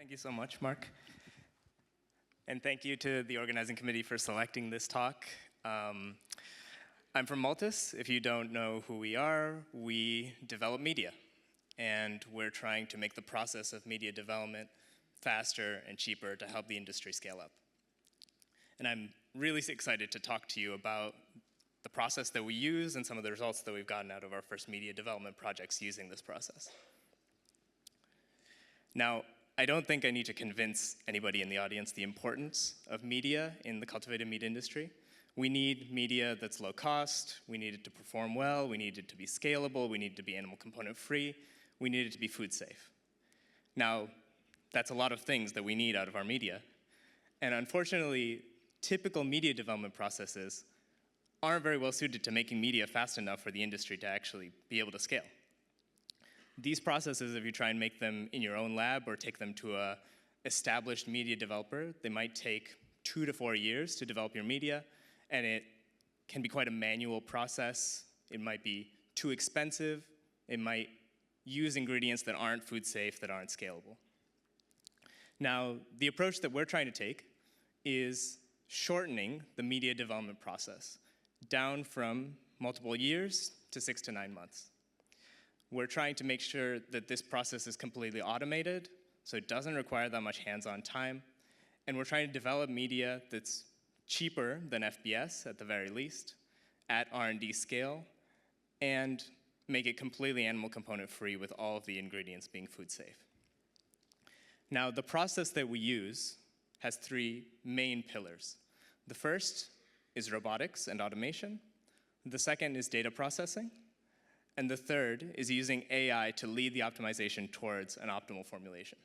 Thank you so much, Mark. And thank you to the organizing committee for selecting this talk. I'm from Multus. If you don't know who we are, we develop media. And we're trying to make the process of media development faster and cheaper to help the industry scale up. And I'm really excited to talk to you about the process that we use and some of the results that we've gotten out of our first media development projects using this process. Now, I don't think I need to convince anybody in the audience the importance of media in the cultivated meat industry. We need media that's low cost, we need it to perform well, we need it to be scalable, we need it to be animal component free, we need it to be food safe. Now, that's a lot of things that we need out of our media. And unfortunately, typical media development processes aren't very well suited to making media fast enough for the industry to actually be able to scale. These processes, if you try and make them in your own lab or take them to an established media developer, they might take 2 to 4 years to develop your media, and it can be quite a manual process. It might be too expensive. It might use ingredients that aren't food safe, that aren't scalable. Now, the approach that we're trying to take is shortening the media development process down from multiple years to 6 to 9 months. We're trying to make sure that this process is completely automated, so it doesn't require that much hands-on time. And we're trying to develop media that's cheaper than FBS at the very least, at R&D scale, and make it completely animal component free with all of the ingredients being food safe. Now, the process that we use has 3 main pillars. The first is robotics and automation. The second is data processing. And the third is using AI to lead the optimization towards an optimal formulation.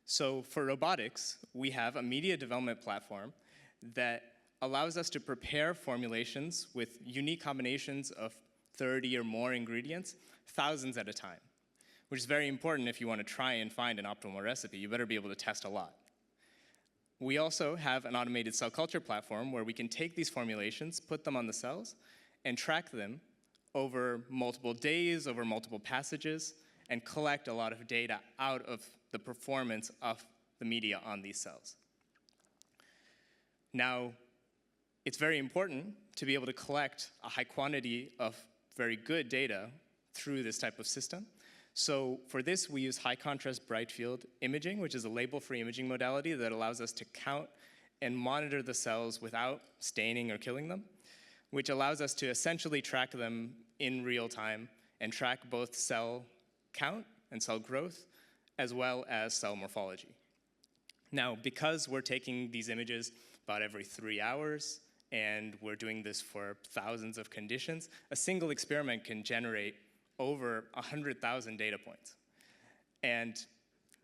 So for robotics, we have a media development platform that allows us to prepare formulations with unique combinations of 30 or more ingredients, thousands at a time, which is very important if you want to try and find an optimal recipe. You better be able to test a lot. We also have an automated cell culture platform where we can take these formulations, put them on the cells, and track them over multiple days, over multiple passages, and collect a lot of data out of the performance of the media on these cells. Now, it's very important to be able to collect a high quantity of very good data through this type of system. So for this, we use high contrast bright field imaging, which is a label-free imaging modality that allows us to count and monitor the cells without staining or killing them, which allows us to essentially track them in real time and track both cell count and cell growth, as well as cell morphology. Now, because we're taking these images about every 3 hours, and we're doing this for thousands of conditions, a single experiment can generate over 100,000 data points. And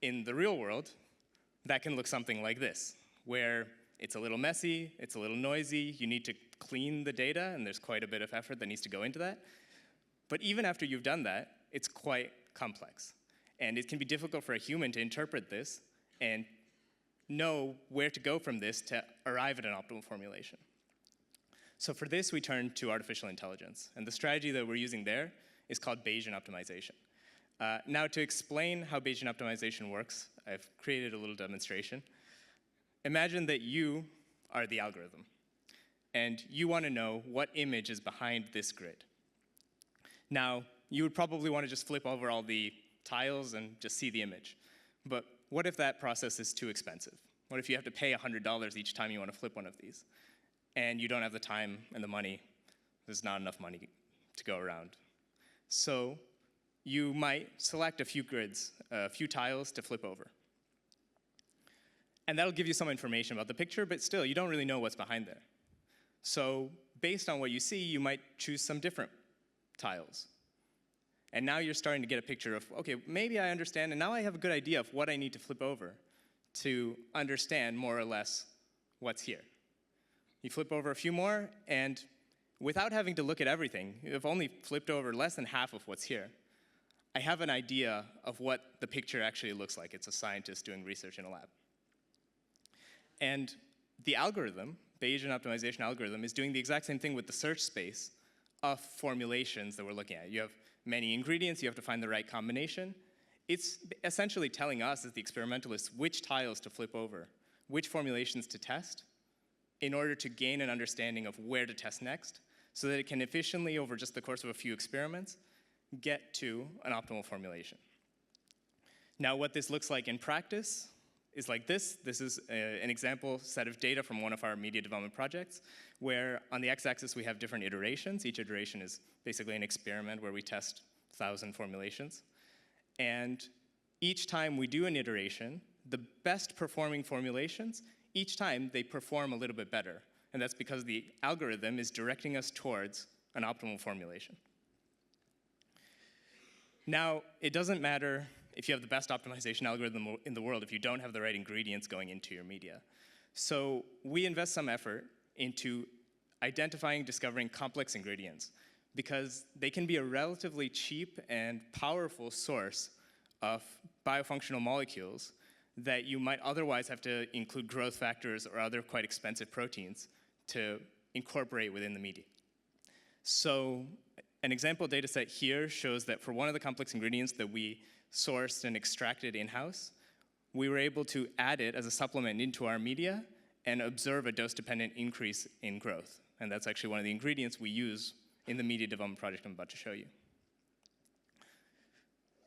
in the real world, that can look something like this, where it's a little messy, it's a little noisy, you need to clean the data, and there's quite a bit of effort that needs to go into that. But even after you've done that, it's quite complex. And it can be difficult for a human to interpret this and know where to go from this to arrive at an optimal formulation. So for this, we turn to artificial intelligence. And the strategy that we're using there is called Bayesian optimization. Now, to explain how Bayesian optimization works, I've created a little demonstration. Imagine that you are the algorithm, and you want to know what image is behind this grid. Now, you would probably want to just flip over all the tiles and just see the image. But what if that process is too expensive? What if you have to pay $100 each time you want to flip one of these? And you don't have the time and the money. There's not enough money to go around. So you might select a few grids, a few tiles to flip over. And that'll give you some information about the picture, but still, you don't really know what's behind there. So based on what you see, you might choose some different tiles. And now you're starting to get a picture of, okay, maybe I understand, and now I have a good idea of what I need to flip over to understand more or less what's here. You flip over a few more, and without having to look at everything, you've only flipped over less than half of what's here. I have an idea of what the picture actually looks like. It's a scientist doing research in a lab. And the algorithm, Bayesian optimization algorithm, is doing the exact same thing with the search space of formulations that we're looking at. You have many ingredients, you have to find the right combination. it's essentially telling us as the experimentalists which tiles to flip over, which formulations to test, in order to gain an understanding of where to test next, so that it can efficiently, over just the course of a few experiments, get to an optimal formulation. Now, what this looks like in practice is like this. This is an example set of data from one of our media development projects, where on the x-axis we have different iterations. Each iteration is basically an experiment where we test 1,000 formulations. And each time we do an iteration, the best performing formulations, each time they perform a little bit better. And that's because the algorithm is directing us towards an optimal formulation. Now, it doesn't matter if you have the best optimization algorithm in the world if you don't have the right ingredients going into your media. So we invest some effort into identifying, discovering complex ingredients, because they can be a relatively cheap and powerful source of biofunctional molecules that you might otherwise have to include growth factors or other quite expensive proteins to incorporate within the media. So an example data set here shows that for one of the complex ingredients that we sourced and extracted in-house, we were able to add it as a supplement into our media and observe a dose-dependent increase in growth. And that's actually one of the ingredients we use in the media development project I'm about to show you.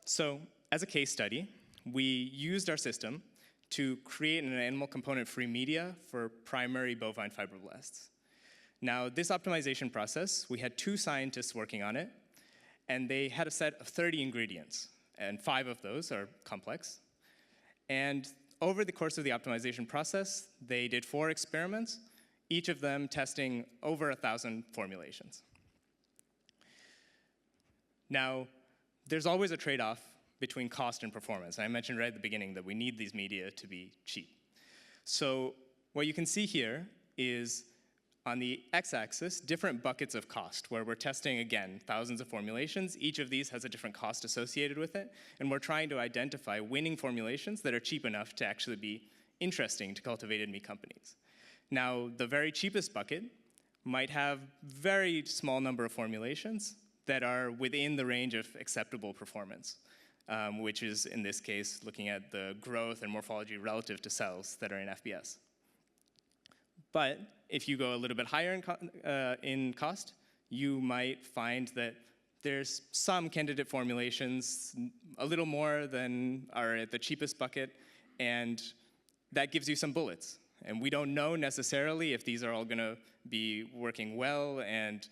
So as a case study, we used our system to create an animal component-free media for primary bovine fibroblasts. Now, this optimization process, we had 2 scientists working on it, and they had a set of 30 ingredients, and 5 of those are complex. And over the course of the optimization process, they did 4 experiments, each of them testing over 1,000 formulations. Now, there's always a trade-off between cost and performance. And I mentioned right at the beginning that we need these media to be cheap. So what you can see here is, on the x-axis, different buckets of cost, where we're testing, again, thousands of formulations. Each of these has a different cost associated with it, and we're trying to identify winning formulations that are cheap enough to actually be interesting to cultivated meat companies. Now, the very cheapest bucket might have very small number of formulations that are within the range of acceptable performance, which is, in this case, looking at the growth and morphology relative to cells that are in FBS. But if you go a little bit higher in cost, you might find that there's some candidate formulations, a little more than are at the cheapest bucket, and that gives you some bullets. And we don't know necessarily if these are all gonna be working well and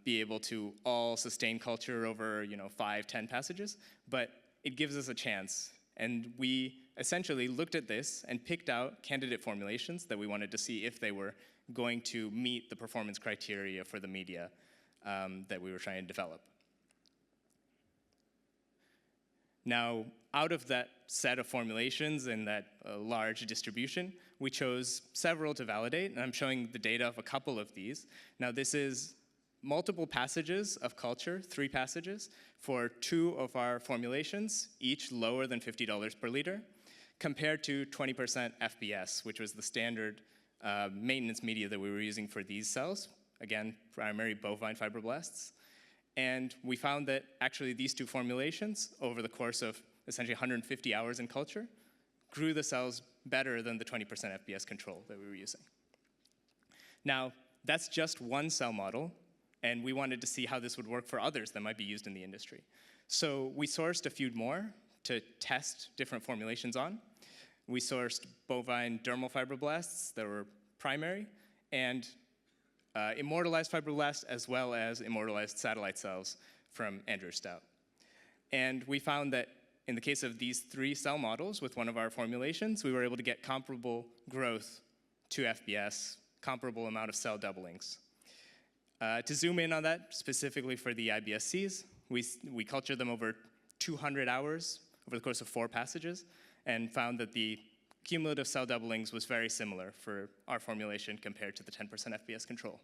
be able to all sustain culture over 5, 10 passages, but it gives us a chance. And we essentially looked at this and picked out candidate formulations that we wanted to see if they were going to meet the performance criteria for the media that we were trying to develop. Now, out of that set of formulations and that large distribution, we chose several to validate, and I'm showing the data of a couple of these. Now, this is multiple passages of culture, 3 passages, for 2 of our formulations, each lower than $50 per liter, compared to 20% FBS, which was the standard maintenance media that we were using for these cells, again, primary bovine fibroblasts. And we found that actually these 2 formulations, over the course of essentially 150 hours in culture, grew the cells better than the 20% FBS control that we were using. Now, that's just one cell model, and we wanted to see how this would work for others that might be used in the industry. So we sourced a few more to test different formulations on. We sourced bovine dermal fibroblasts that were primary, and immortalized fibroblasts, as well as immortalized satellite cells from Andrew Stout. And we found that in the case of these 3 cell models with one of our formulations, we were able to get comparable growth to FBS, comparable amount of cell doublings. To zoom in on that, specifically for the IBSCs, we cultured them over 200 hours over the course of 4 passages, and found that the cumulative cell doublings was very similar for our formulation compared to the 10% FBS control.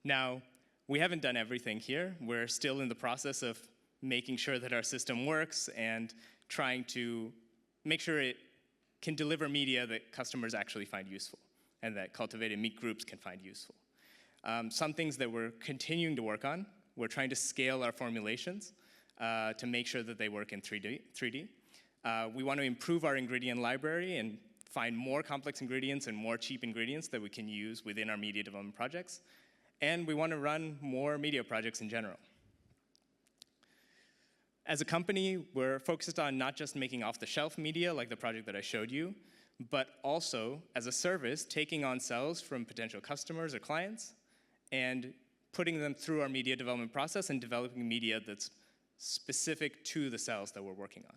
Now, we haven't done everything here. We're still in the process of making sure that our system works and trying to make sure it can deliver media that customers actually find useful and that cultivated meat groups can find useful. Some things that we're continuing to work on, we're trying to scale our formulations to make sure that they work in 3D. We want to improve our ingredient library and find more complex ingredients and more cheap ingredients that we can use within our media development projects. And we want to run more media projects in general. As a company, we're focused on not just making off-the-shelf media like the project that I showed you, but also, as a service, taking on cells from potential customers or clients and putting them through our media development process and developing media that's specific to the cells that we're working on.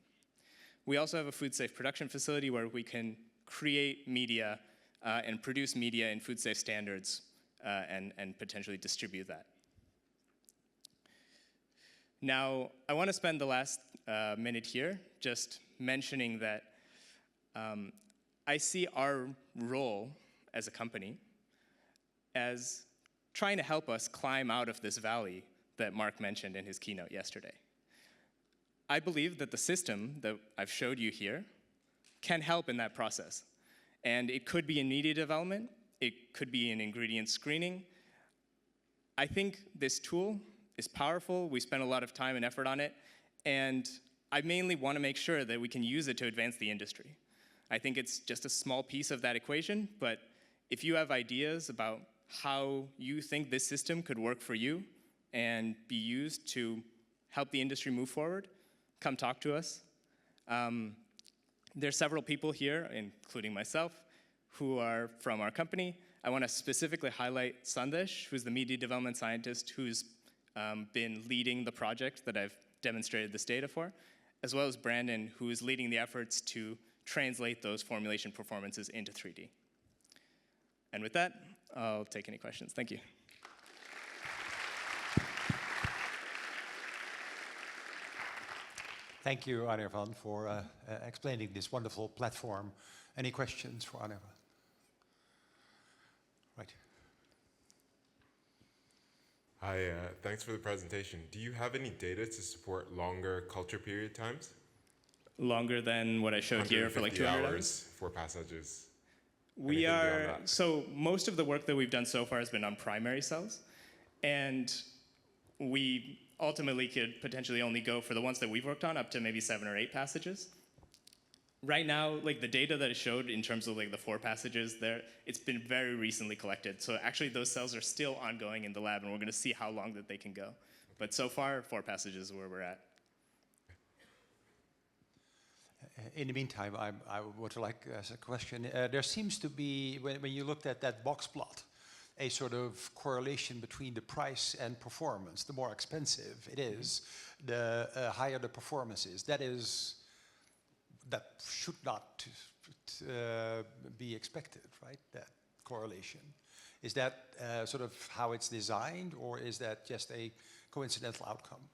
We also have a food-safe production facility where we can create media and produce media in food-safe standards and potentially distribute that. Now, I want to spend the last minute here just mentioning that I see our role as a company as trying to help us climb out of this valley that Mark mentioned in his keynote yesterday. I believe that the system that I've showed you here can help in that process. And it could be in media development, it could be in ingredient screening. I think this tool is powerful. We spent a lot of time and effort on it, and I mainly want to make sure that we can use it to advance the industry. I think it's just a small piece of that equation, but if you have ideas about how you think this system could work for you and be used to help the industry move forward, come talk to us. There's several people here, including myself, who are from our company. I want to specifically highlight Sandesh, who's the media development scientist who's been leading the project that I've demonstrated this data for, as well as Brandon, who is leading the efforts to translate those formulation performances into 3D. And with that, I'll take any questions. Thank you. Thank you, Anirvan, for explaining this wonderful platform. Any questions for Anirvan? Right. Hi, thanks for the presentation. Do you have any data to support longer culture period times? Longer than what I showed here for like 200 hours? 4 passages. We are, so most of the work that we've done so far has been on primary cells. And we ultimately could potentially only go for the ones that we've worked on up to maybe 7 or 8 passages. Right now, like the data that I showed in terms of like the 4 passages there, it's been very recently collected. So actually those cells are still ongoing in the lab, and we're going to see how long that they can go. But so far, 4 passages is where we're at. In the meantime, I would like to ask a question. There seems to be, when you looked at that box plot, a sort of correlation between the price and performance. The more expensive it is, the higher the performance is. That should not be expected, right? That correlation. Is that sort of how it's designed, or is that just a coincidental outcome?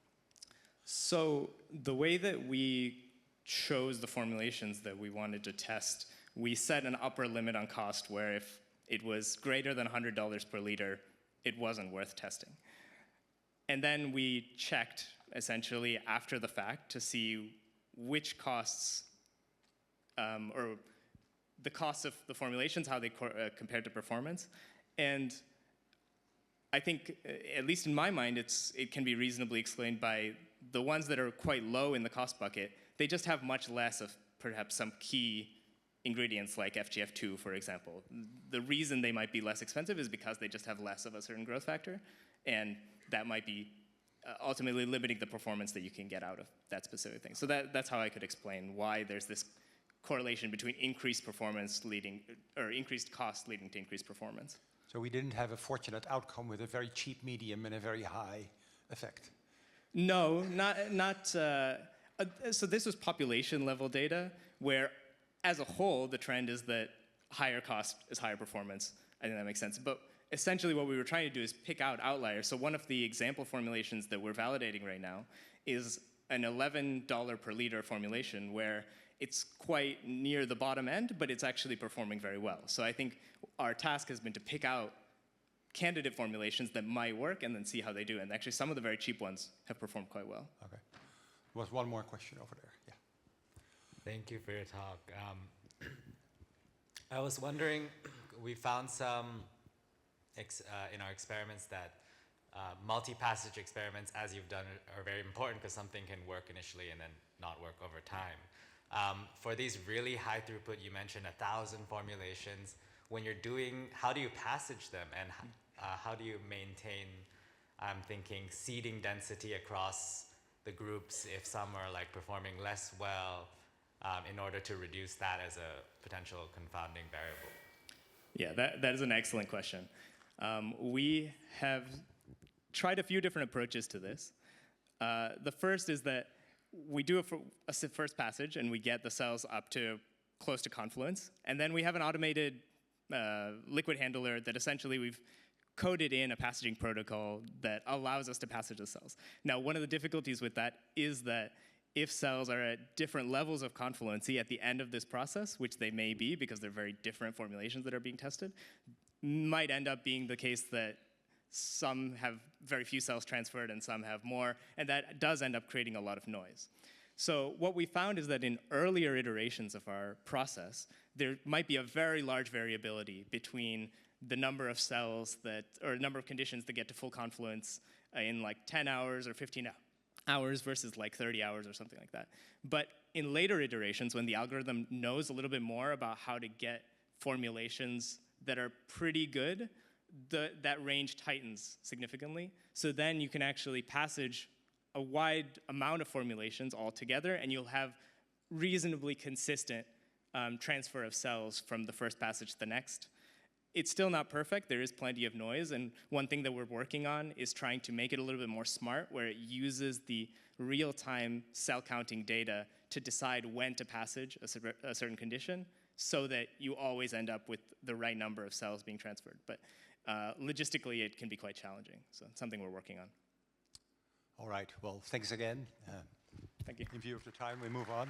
So the way that we chose the formulations that we wanted to test, we set an upper limit on cost where if it was greater than $100 per liter, it wasn't worth testing. And then we checked, essentially, after the fact to see which costs, or the costs of the formulations, how they compared to performance. And I think, at least in my mind, it can be reasonably explained by the ones that are quite low in the cost bucket. They just have much less of perhaps some key ingredients like FGF2, for example. The reason they might be less expensive is because they just have less of a certain growth factor, and that might be ultimately limiting the performance that you can get out of that specific thing. So that's how I could explain why there's this correlation between increased performance leading, or increased cost leading to increased performance. So we didn't have a fortunate outcome with a very cheap medium and a very high effect? No, not so this was population level data where, as a whole, the trend is that higher cost is higher performance. I think that makes sense. But essentially what we were trying to do is pick out outliers. So one of the example formulations that we're validating right now is an $11 per liter formulation where it's quite near the bottom end, but it's actually performing very well. So I think our task has been to pick out candidate formulations that might work and then see how they do. And actually some of the very cheap ones have performed quite well. Okay. There was one more question over there. Yeah. Thank you for your talk. I was wondering, we found some in our experiments that multi-passage experiments, as you've done, are very important because something can work initially and then not work over time. For these really high throughput, you mentioned 1,000 formulations. When you're doing, how do you passage them, and how do you maintain, I'm thinking, seeding density across the groups if some are like performing less well, in order to reduce that as a potential confounding variable? Yeah, that is an excellent question. We have tried a few different approaches to this. The first is that we do a first passage and we get the cells up to close to confluence, and then we have an automated liquid handler that essentially we've coded in a passaging protocol that allows us to passage the cells. Now, one of the difficulties with that is that if cells are at different levels of confluency at the end of this process, which they may be because they're very different formulations that are being tested, might end up being the case that some have very few cells transferred and some have more, and that does end up creating a lot of noise. So what we found is that in earlier iterations of our process, there might be a very large variability between the number of cells that, or number of conditions that get to full confluence in like 10 hours or 15 hours versus like 30 hours or something like that. But in later iterations, when the algorithm knows a little bit more about how to get formulations that are pretty good, that range tightens significantly. So then you can actually passage a wide amount of formulations all together, and you'll have reasonably consistent transfer of cells from the first passage to the next. It's still not perfect. There is plenty of noise, and one thing that we're working on is trying to make it a little bit more smart, where it uses the real-time cell counting data to decide when to passage a certain condition, so that you always end up with the right number of cells being transferred. But logistically, it can be quite challenging, so it's something we're working on. All right, well, thanks again. Thank you. In view of the time, we move on.